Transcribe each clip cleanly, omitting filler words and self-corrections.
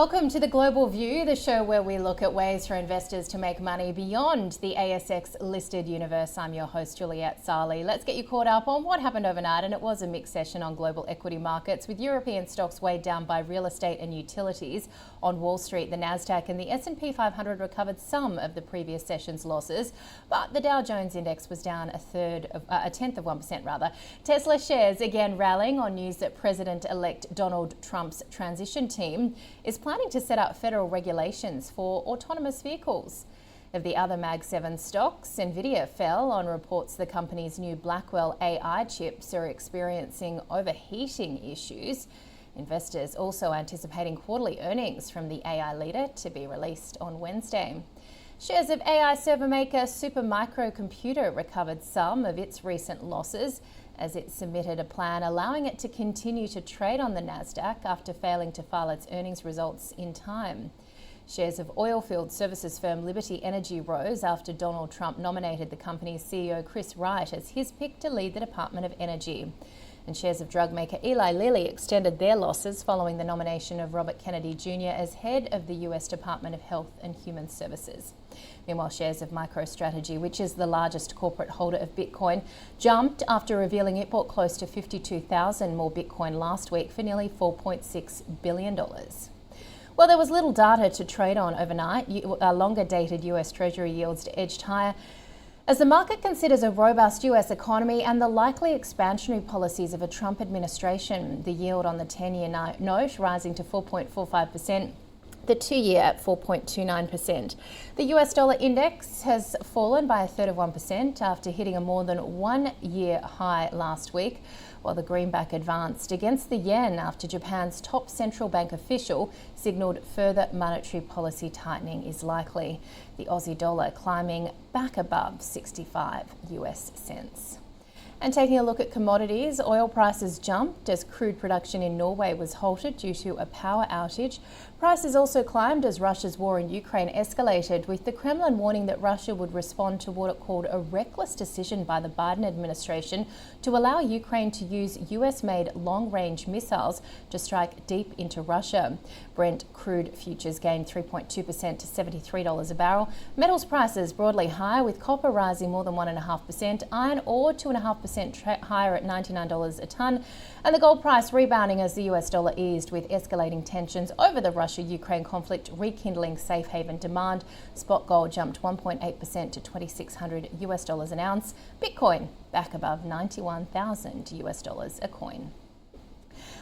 Welcome to the Global View, the show where we look at ways for investors to make money beyond the ASX listed universe. I'm your host, Juliette Sarli. Let's get you caught up on what happened overnight, and it was a mixed session on global equity markets, with European stocks weighed down by real estate and utilities. On Wall Street, the Nasdaq and the S&P 500 recovered some of the previous session's losses, but the Dow Jones index was down a tenth of 1%. Tesla shares again rallying on news that President-elect Donald Trump's transition team is planning to set up federal regulations for autonomous vehicles. Of the other Mag 7 stocks, Nvidia fell on reports the company's new Blackwell AI chips are experiencing overheating issues. Investors also anticipating quarterly earnings from the AI leader to be released on Wednesday. Shares of AI server maker Supermicro Computer recovered some of its recent losses as it submitted a plan allowing it to continue to trade on the Nasdaq after failing to file its earnings results in time. Shares of oilfield services firm Liberty Energy rose after Donald Trump nominated the company's CEO Chris Wright as his pick to lead the Department of Energy. And shares of drug maker Eli Lilly extended their losses following the nomination of Robert Kennedy Jr. as head of the US Department of Health and Human Services. Meanwhile, shares of MicroStrategy, which is the largest corporate holder of Bitcoin, jumped after revealing it bought close to 52,000 more Bitcoin last week for nearly $4.6 billion. Well, there was little data to trade on overnight. Longer dated US Treasury yields edged higher as the market considers a robust US economy and the likely expansionary policies of a Trump administration. The yield on the 10-year note rising to 4.45%. The 2-year at 4.29%. The US dollar index has fallen by a third of 1% after hitting a more than 1-year high last week, while the greenback advanced against the yen after Japan's top central bank official signalled further monetary policy tightening is likely. The Aussie dollar climbing back above 65 US cents. And taking a look at commodities, oil prices jumped as crude production in Norway was halted due to a power outage. Prices also climbed as Russia's war in Ukraine escalated, with the Kremlin warning that Russia would respond to what it called a reckless decision by the Biden administration to allow Ukraine to use US-made long-range missiles to strike deep into Russia. Brent crude futures gained 3.2% to $73 a barrel. Metals prices broadly higher, with copper rising more than 1.5%, iron ore 2.5% higher at $99 a tonne, and the gold price rebounding as the US dollar eased, with escalating tensions over the Russia-Ukraine conflict rekindling safe haven demand. Spot gold jumped 1.8% to $2,600 an ounce. Bitcoin back above 91,000 US dollars a coin.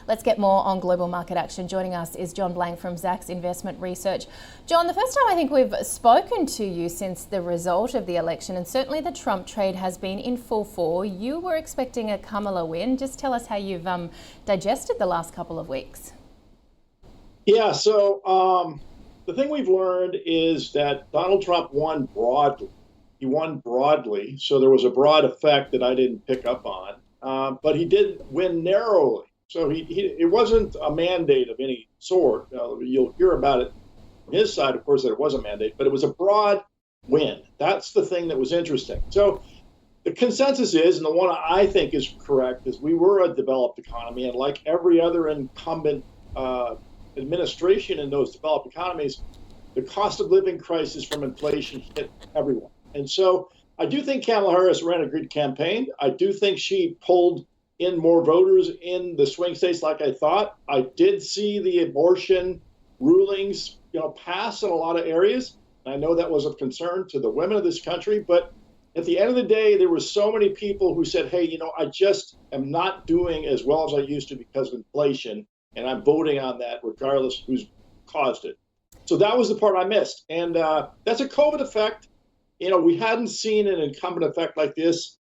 Let's get more on global market action. Joining us is John Blank from Zacks Investment Research. John, the first time I think we've spoken to you since the result of the election, and certainly the Trump trade has been in full force. You were expecting a Kamala win. Just tell us how you've digested the last couple of weeks. Yeah, so the thing we've learned is that Donald Trump won broadly. He won broadly, so there was a broad effect that I didn't pick up on, but he did win narrowly. So it wasn't a mandate of any sort. You'll hear about it from his side, of course, that it was a mandate, but it was a broad win. That's the thing that was interesting. So the consensus is, and the one I think is correct, is we were a developed economy, and like every other incumbent administration in those developed economies, the cost of living crisis from inflation hit everyone. And so I do think Kamala Harris ran a good campaign. I do think she pulled in more voters in the swing states like I thought. I did see the abortion rulings, pass in a lot of areas. I know that was of concern to the women of this country, but at the end of the day, there were so many people who said, hey, I just am not doing as well as I used to because of inflation, and I'm voting on that regardless who's caused it. So that was the part I missed. And that's a COVID effect. We hadn't seen an incumbent effect like this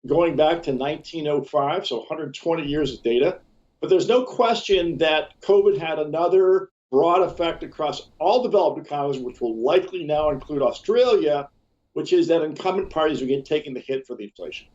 going back to 1905, so 120 years of data. But there's no question that COVID had another broad effect across all developed economies, which will likely now include Australia, which is that incumbent parties are taking the hit for the inflation.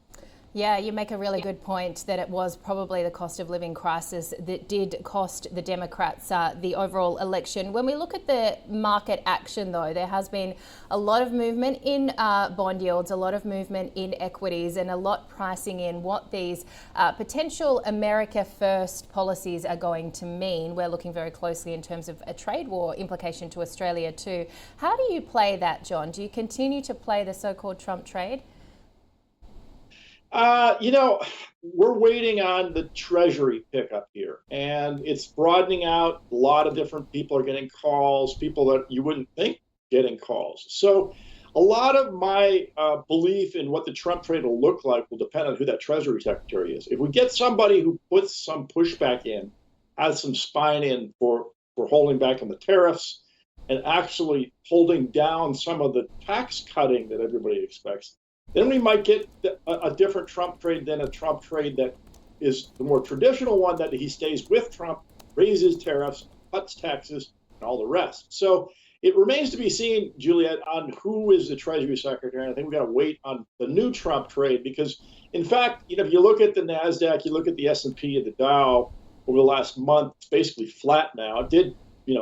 Yeah, you make a really good point that it was probably the cost of living crisis that did cost the Democrats the overall election. When we look at the market action, though, there has been a lot of movement in bond yields, a lot of movement in equities, and a lot pricing in what these potential America First policies are going to mean. We're looking very closely in terms of a trade war implication to Australia too. How do you play that, John? Do you continue to play the so-called Trump trade? We're waiting on the Treasury pickup here, and it's broadening out. A lot of different people are getting calls, people that you wouldn't think getting calls. So a lot of my belief in what the Trump trade will look like will depend on who that Treasury Secretary is. If we get somebody who puts some pushback in, has some spine in for holding back on the tariffs and actually holding down some of the tax cutting that everybody expects, then we might get a different Trump trade than a Trump trade that is the more traditional one, that he stays with Trump, raises tariffs, cuts taxes, and all the rest. So it remains to be seen, Juliet, on who is the Treasury Secretary. And I think we've got to wait on the new Trump trade because, in fact, if you look at the Nasdaq, you look at the S&P and the Dow over the last month, it's basically flat now. It did,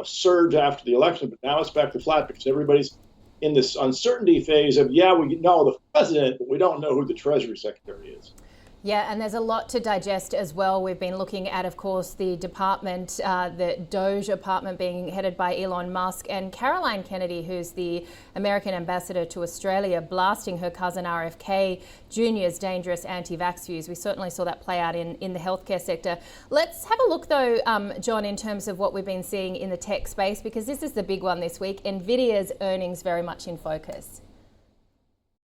surge after the election, but now it's back to flat because everybody's in this uncertainty phase of, yeah, we know the president, but we don't know who the Treasury Secretary is. Yeah, and there's a lot to digest as well. We've been looking at, of course, the department, the Doge department being headed by Elon Musk, and Caroline Kennedy, who's the American ambassador to Australia, blasting her cousin RFK Jr.'s dangerous anti-vax views. We certainly saw that play out in the healthcare sector. Let's have a look, though, John, in terms of what we've been seeing in the tech space, because this is the big one this week. Nvidia's earnings very much in focus.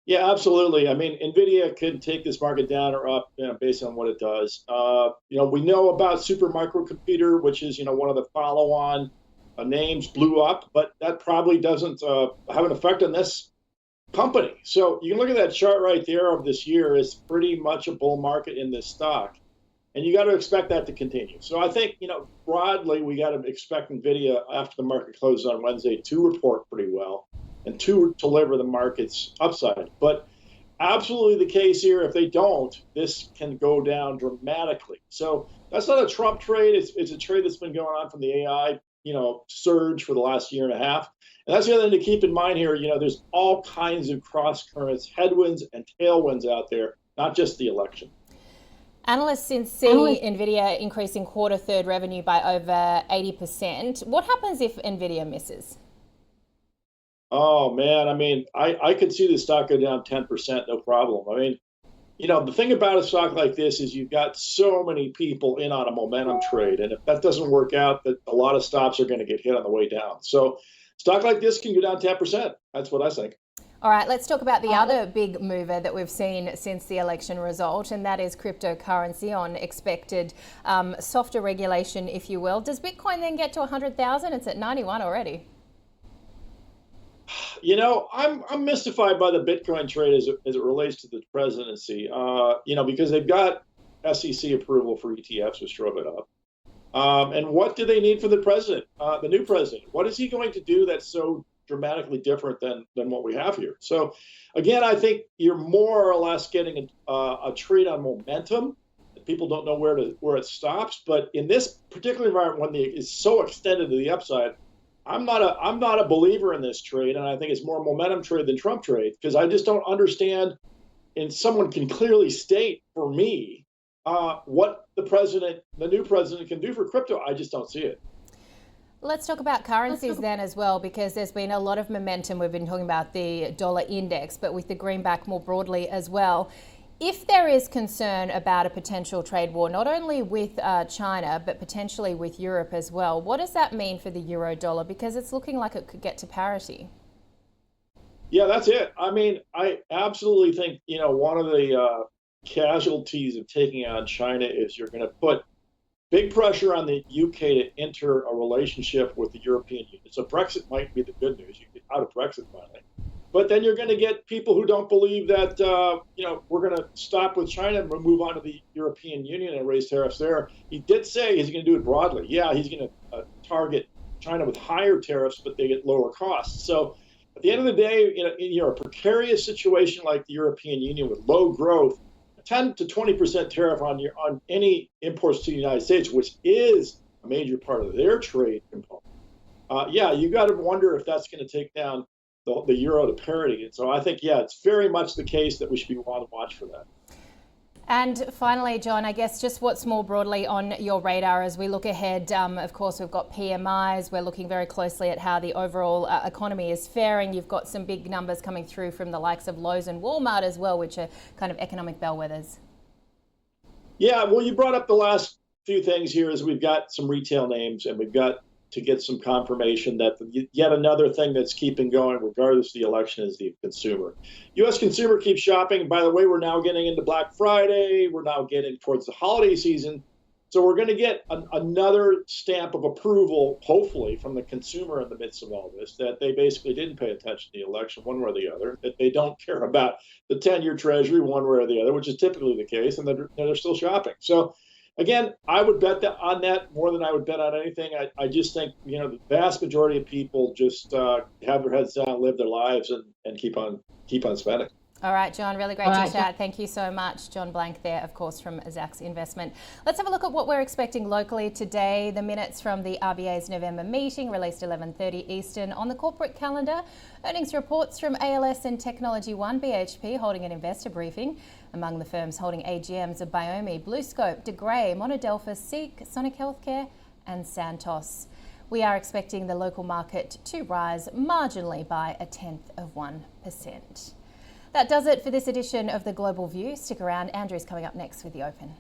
Yeah, absolutely. I mean, Nvidia could take this market down or up, based on what it does. We know about Supermicrocomputer, which is, one of the follow-on names, blew up, but that probably doesn't have an effect on this company. So you can look at that chart right there of this year. It's pretty much a bull market in this stock, and you got to expect that to continue. So I think, broadly, we got to expect Nvidia after the market closes on Wednesday to report pretty well and to deliver the market's upside. But absolutely the case here, if they don't, this can go down dramatically. So that's not a Trump trade. It's a trade that's been going on from the AI, surge for the last year and a half. And that's the other thing to keep in mind here. There's all kinds of cross currents, headwinds and tailwinds out there, not just the election. Analysts see Nvidia increasing quarter third revenue by over 80%. What happens if Nvidia misses? Oh, man. I mean, I could see the stock go down 10%, no problem. I mean, the thing about a stock like this is you've got so many people in on a momentum trade. And if that doesn't work out, that a lot of stops are going to get hit on the way down. So stock like this can go down 10%. That's what I think. All right, let's talk about the other big mover that we've seen since the election result, and that is cryptocurrency on expected softer regulation, if you will. Does Bitcoin then get to 100,000? It's at 91 already. I'm mystified by the Bitcoin trade as it relates to the presidency, because they've got SEC approval for ETFs, which drove it up. And what do they need for the president, the new president? What is he going to do that's so dramatically different than what we have here? So, again, I think you're more or less getting a trade on momentum. People don't know where it stops. But in this particular environment, when it's so extended to the upside, I'm not a believer in this trade, and I think it's more a momentum trade than Trump trade, because I just don't understand, and someone can clearly state for me what the new president can do for crypto. I just don't see it. Let's talk about currencies then as well, because there's been a lot of momentum. We've been talking about the dollar index, but with the greenback more broadly as well. If there is concern about a potential trade war, not only with China, but potentially with Europe as well, what does that mean for the euro dollar? Because it's looking like it could get to parity. Yeah, that's it. I mean, I absolutely think, one of the casualties of taking on China is you're going to put big pressure on the UK to enter a relationship with the European Union. So Brexit might be the good news. You get out of Brexit finally. But then you're going to get people who don't believe that, we're going to stop with China and move on to the European Union and raise tariffs there. He did say he's going to do it broadly. Yeah, he's going to target China with higher tariffs, but they get lower costs. So at the end of the day, in a precarious situation like the European Union with low growth, 10 to 20% tariff on any imports to the United States, which is a major part of their trade component, you got to wonder if that's going to take down the euro to parity. And so I think, it's very much the case that we should be on the watch for that. And finally, John, I guess just what's more broadly on your radar as we look ahead. Of course, we've got PMIs. We're looking very closely at how the overall economy is faring. You've got some big numbers coming through from the likes of Lowe's and Walmart as well, which are kind of economic bellwethers. Yeah, well, you brought up the last few things here is we've got some retail names and we've got to get some confirmation that yet another thing that's keeping going regardless of the election is the consumer. U.S. consumer keeps shopping. By the way, we're now getting into Black Friday. We're now getting towards the holiday season. So we're going to get another stamp of approval, hopefully, from the consumer in the midst of all this, that they basically didn't pay attention to the election one way or the other, that they don't care about the 10-year Treasury one way or the other, which is typically the case, and they're still shopping. So again, I would bet on that more than I would bet on anything. I just think, the vast majority of people just have their heads down, live their lives, and keep on spending. All right, John, really great to chat. Thank you so much. John Blank there, of course, from Zacks Investment. Let's have a look at what we're expecting locally today. The minutes from the RBA's November meeting released 11:30 Eastern on the corporate calendar. Earnings reports from ALS and Technology One, BHP, holding an investor briefing. Among the firms holding AGMs are Biomi, BlueScope, De Grey, Monadelphous, Seek, Sonic Healthcare and Santos. We are expecting the local market to rise marginally by 0.1%. That does it for this edition of the Global View. Stick around. Andrew's coming up next with the Open.